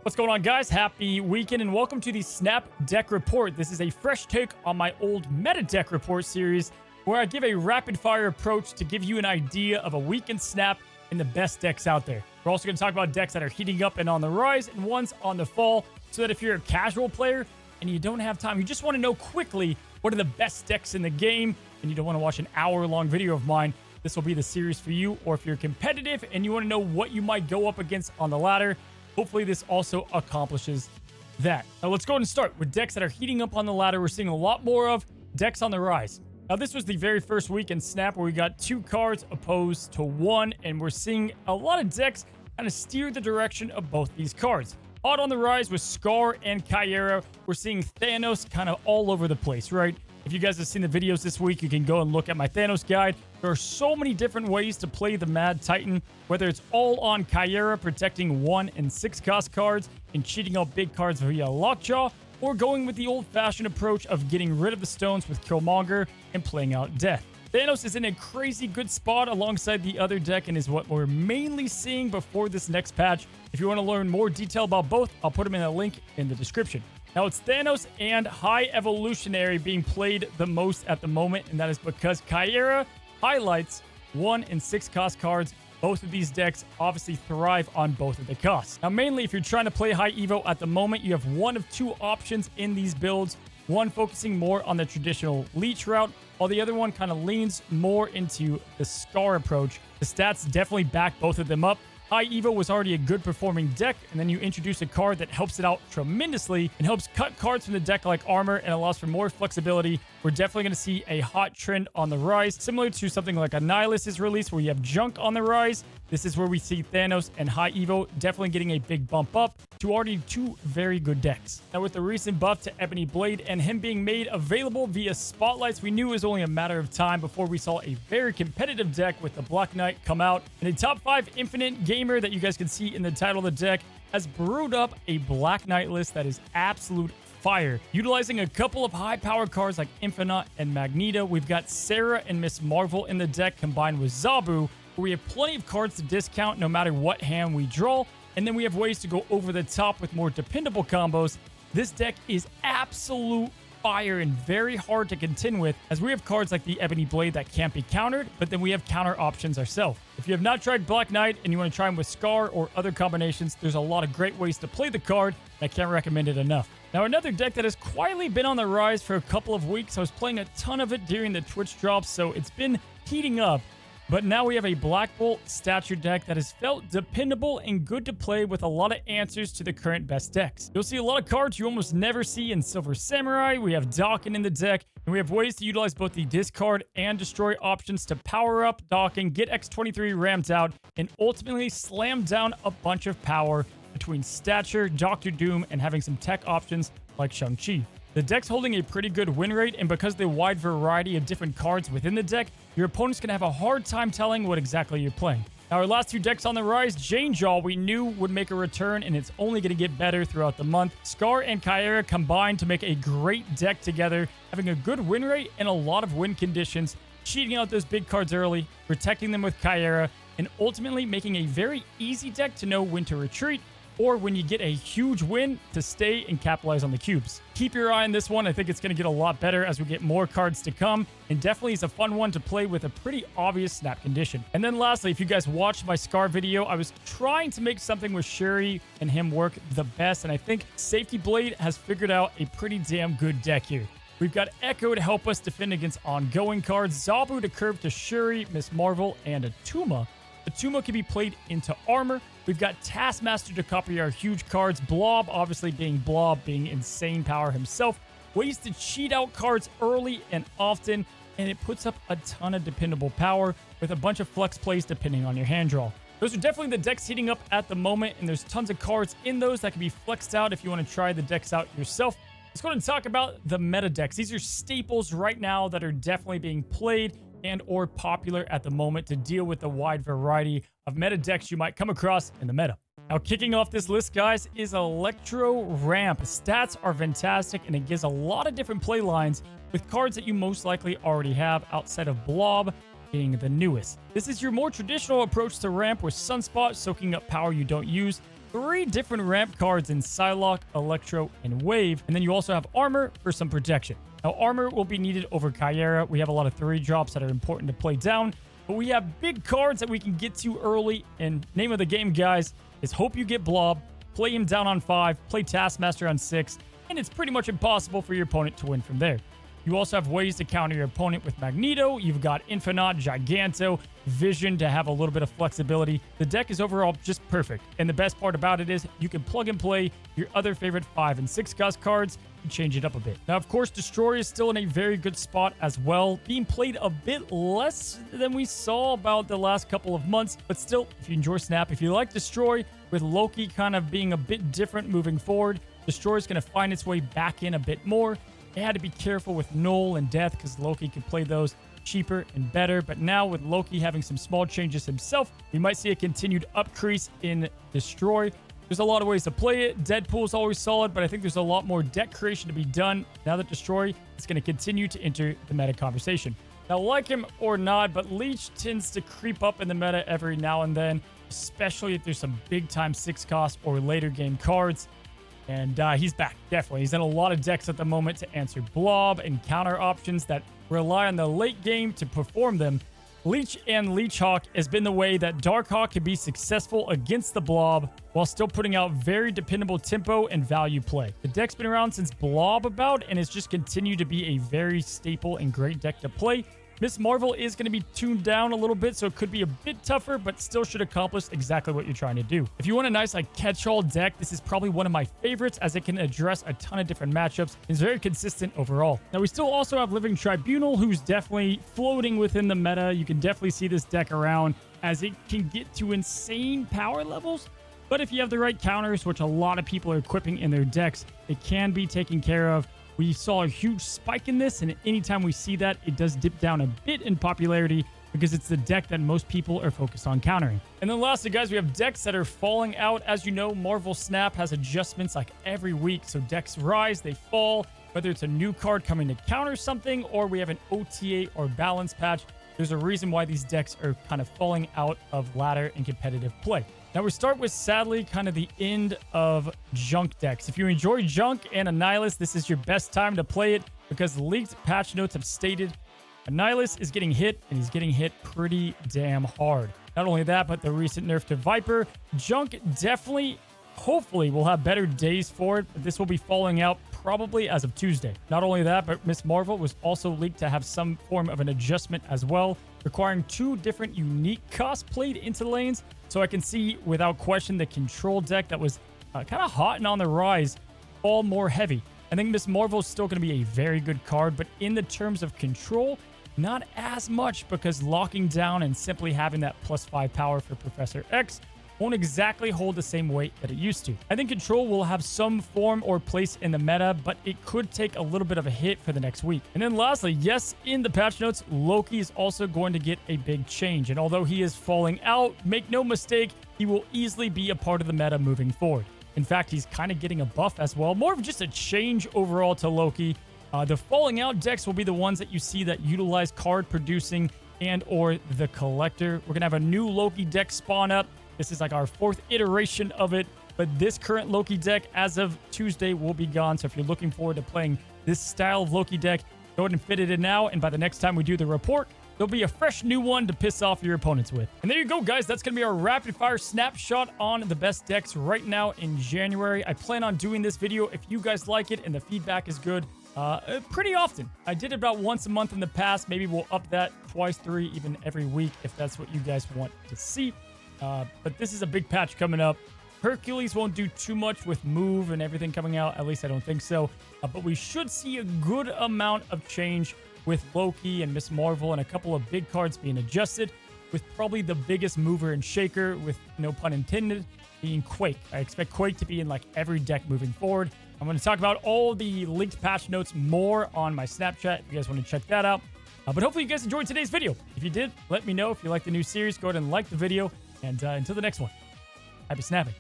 What's going on, guys? Happy weekend and welcome to the Snap Deck Report. This is a fresh take on my old Meta Deck Report series where I give a rapid fire approach to give you an idea of a weekend snap and the best decks out there. We're also going to talk about decks that are heating up and on the rise and ones on the fall, so that if you're a casual player and you don't have time, you just want to know quickly what are the best decks in the game and you don't want to watch an hour-long video of mine, this will be the series for you. Or if you're competitive and you want to know what you might go up against on the ladder, hopefully this also accomplishes that. Now let's go ahead and start with decks that are heating up on the ladder. We're seeing a lot more of decks on the rise. Now this was the very first week in Snap where we got 2 cards opposed to 1, and we're seeing a lot of decks kind of steer the direction of both these cards. Hot on the rise with Skaar and Caiera, we're seeing Thanos kind of all over the place, right? If you guys have seen the videos this week, you can go and look at my Thanos guide. There are so many different ways to play the Mad Titan, whether it's all on Caiera, protecting 1 and 6 cost cards and cheating out big cards via Lockjaw, or going with the old-fashioned approach of getting rid of the stones with Killmonger and playing out Death. Thanos is in a crazy good spot alongside the other deck and is what we're mainly seeing before this next patch. If you want to learn more detail about both, I'll put them in a link in the description. Now, it's Thanos and High Evolutionary being played the most at the moment, and that is because Caiera highlights 1 and 6 cost cards. Both of these decks obviously thrive on both of the costs. Now, mainly if you're trying to play High Evo at the moment, you have one of 2 options in these builds. One focusing more on the traditional Leech route, while the other one kind of leans more into the Skaar approach. The stats definitely back both of them up. High Evo was already a good performing deck, and then you introduce a card that helps it out tremendously and helps cut cards from the deck like armor and allows for more flexibility. We're definitely going to see a hot trend on the rise, similar to something like Annihilus' release where you have junk on the rise. This is where we see Thanos and High Evo definitely getting a big bump up to already 2 very good decks. Now with the recent buff to Ebony Blade and him being made available via spotlights, we knew it was only a matter of time before we saw a very competitive deck with the Black Knight come out. And a top 5 infinite gamer that you guys can see in the title of the deck has brewed up a Black Knight list that is absolute fire. Utilizing a couple of high power cards like Infinite and Magneto, we've got Sera and Miss Marvel in the deck combined with Zabu, where we have plenty of cards to discount no matter what hand we draw, and then we have ways to go over the top with more dependable combos. This deck is absolute fire and very hard to contend with, as we have cards like the Ebony Blade that can't be countered, but then we have counter options ourselves. If you have not tried Black Knight and you want to try him with Skaar or other combinations, there's a lot of great ways to play the card, and I can't recommend it enough. Now, another deck that has quietly been on the rise for a couple of weeks. I was playing a ton of it during the Twitch drops, so it's been heating up. But now we have a Black Bolt stature deck that has felt dependable and good to play with a lot of answers to the current best decks. You'll see a lot of cards you almost never see in Silver Samurai. We have Dawkin in the deck, and we have ways to utilize both the discard and destroy options to power up Dawkin, get X-23 rammed out, and ultimately slam down a bunch of power between stature, Doctor Doom, and having some tech options like Shang-Chi. The deck's holding a pretty good win rate, and because of the wide variety of different cards within the deck, your opponent's going to have a hard time telling what exactly you're playing. Now, our last 2 decks on the rise, SkaarJaw we knew would make a return, and it's only going to get better throughout the month. Skaar and Caiera combined to make a great deck together, having a good win rate and a lot of win conditions, cheating out those big cards early, protecting them with Caiera, and ultimately making a very easy deck to know when to retreat, or when you get a huge win to stay and capitalize on the cubes. Keep your eye on this one. I think it's going to get a lot better as we get more cards to come, and definitely is a fun one to play with a pretty obvious snap condition. And then lastly, if you guys watched my Skaar video, I was trying to make something with Shuri and him work the best, and I think Safety Blade has figured out a pretty damn good deck here. We've got Echo to help us defend against ongoing cards, Zabu to curve to Shuri, Miss Marvel, and Atuma. Atuma can be played into armor. We've got Taskmaster to copy our huge cards. Blob, obviously being insane power himself. Ways to cheat out cards early and often, and it puts up a ton of dependable power with a bunch of flex plays depending on your hand draw. Those are definitely the decks heating up at the moment, and there's tons of cards in those that can be flexed out if you want to try the decks out yourself. Let's go ahead and talk about the meta decks. These are staples right now that are definitely being played and or popular at the moment to deal with the wide variety of meta decks you might come across in the meta. Now, kicking off this list, guys, is Electro Ramp. Stats are fantastic, and it gives a lot of different play lines with cards that you most likely already have outside of Blob being the newest. This is your more traditional approach to Ramp with Sunspot soaking up power you don't use, 3 different ramp cards in Psylocke, Electro, and Wave. And then you also have armor for some protection. Now, armor will be needed over Caiera. We have a lot of 3 drops that are important to play down. But we have big cards that we can get to early. And name of the game, guys, is hope you get Blob, play him down on 5, play Taskmaster on 6, and it's pretty much impossible for your opponent to win from there. You also have ways to counter your opponent with Magneto. You've got Infinite, Giganto, Vision to have a little bit of flexibility. The deck is overall just perfect. And the best part about it is you can plug and play your other favorite 5 and 6 cost cards and change it up a bit. Now, of course, Destroy is still in a very good spot as well, being played a bit less than we saw about the last couple of months. But still, if you enjoy Snap, if you like Destroy, with Loki kind of being a bit different moving forward, Destroy is going to find its way back in a bit more. They had to be careful with Null and Death because Loki could play those cheaper and better. But now with Loki having some small changes himself, we might see a continued upcrease in Destroy. There's a lot of ways to play it. Deadpool is always solid, but I think there's a lot more deck creation to be done now that Destroy is going to continue to enter the meta conversation. Now, like him or not, but Leech tends to creep up in the meta every now and then, especially if there's some big-time 6 cost or later game cards. And he's back, definitely. He's in a lot of decks at the moment to answer blob and counter options that rely on the late game to perform them. Leech and Leechhawk has been the way that Darkhawk can be successful against the blob while still putting out very dependable tempo and value play. The deck's been around since Blob about and has just continued to be a very staple and great deck to play. Miss Marvel is going to be tuned down a little bit, so it could be a bit tougher, but still should accomplish exactly what you're trying to do. If you want a nice catch-all deck, this is probably one of my favorites as it can address a ton of different matchups. It's very consistent overall. Now, we still also have Living Tribunal, who's definitely floating within the meta. You can definitely see this deck around as it can get to insane power levels. But if you have the right counters, which a lot of people are equipping in their decks, it can be taken care of. We saw a huge spike in this, and anytime we see that, it does dip down a bit in popularity because it's the deck that most people are focused on countering. And then lastly, guys, we have decks that are falling out. As you know, Marvel Snap has adjustments like every week, so decks rise, they fall, whether it's a new card coming to counter something or we have an OTA or balance patch. There's a reason why these decks are kind of falling out of ladder and competitive play. Now, we start with, sadly, kind of the end of junk decks. If you enjoy junk and Annihilus, this is your best time to play it because leaked patch notes have stated Annihilus is getting hit, and he's getting hit pretty damn hard. Not only that, but the recent nerf to Viper. Junk definitely, hopefully, will have better days for it, but this will be falling out probably as of Tuesday. Not only that, but Miss Marvel was also leaked to have some form of an adjustment as well, requiring 2 different unique costs played into the lanes. So I can see without question the control deck that was kind of hot and on the rise fall more heavy. I think Miss Marvel is still going to be a very good card, but in the terms of control, not as much because locking down and simply having that +5 power for Professor X won't exactly hold the same weight that it used to. I think control will have some form or place in the meta, but it could take a little bit of a hit for the next week. And then lastly, yes, in the patch notes, Loki is also going to get a big change. And although he is falling out, make no mistake, he will easily be a part of the meta moving forward. In fact, he's kind of getting a buff as well, more of just a change overall to Loki. The falling out decks will be the ones that you see that utilize card producing and or the collector. We're going to have a new Loki deck spawn up. This is like our 4th iteration of it, but this current Loki deck as of Tuesday will be gone. So if you're looking forward to playing this style of Loki deck, go ahead and fit it in now. And by the next time we do the report, there'll be a fresh new one to piss off your opponents with. And there you go, guys. That's going to be our rapid fire snapshot on the best decks right now in January. I plan on doing this video if you guys like it and the feedback is good. Pretty often. I did it about once a month in the past. Maybe we'll up that twice, 3, even every week if that's what you guys want to see. But this is a big patch coming up. Hercules won't do too much with move and everything coming out. At least I don't think so. But we should see a good amount of change with Loki and Miss Marvel and a couple of big cards being adjusted, with probably the biggest mover and shaker, with no pun intended, being Quake. I expect Quake to be in like every deck moving forward. I'm going to talk about all the linked patch notes more on my Snapchat if you guys want to check that out. But hopefully you guys enjoyed today's video. If you did, let me know. If you like the new series, go ahead and like the video. And until the next one, happy snapping.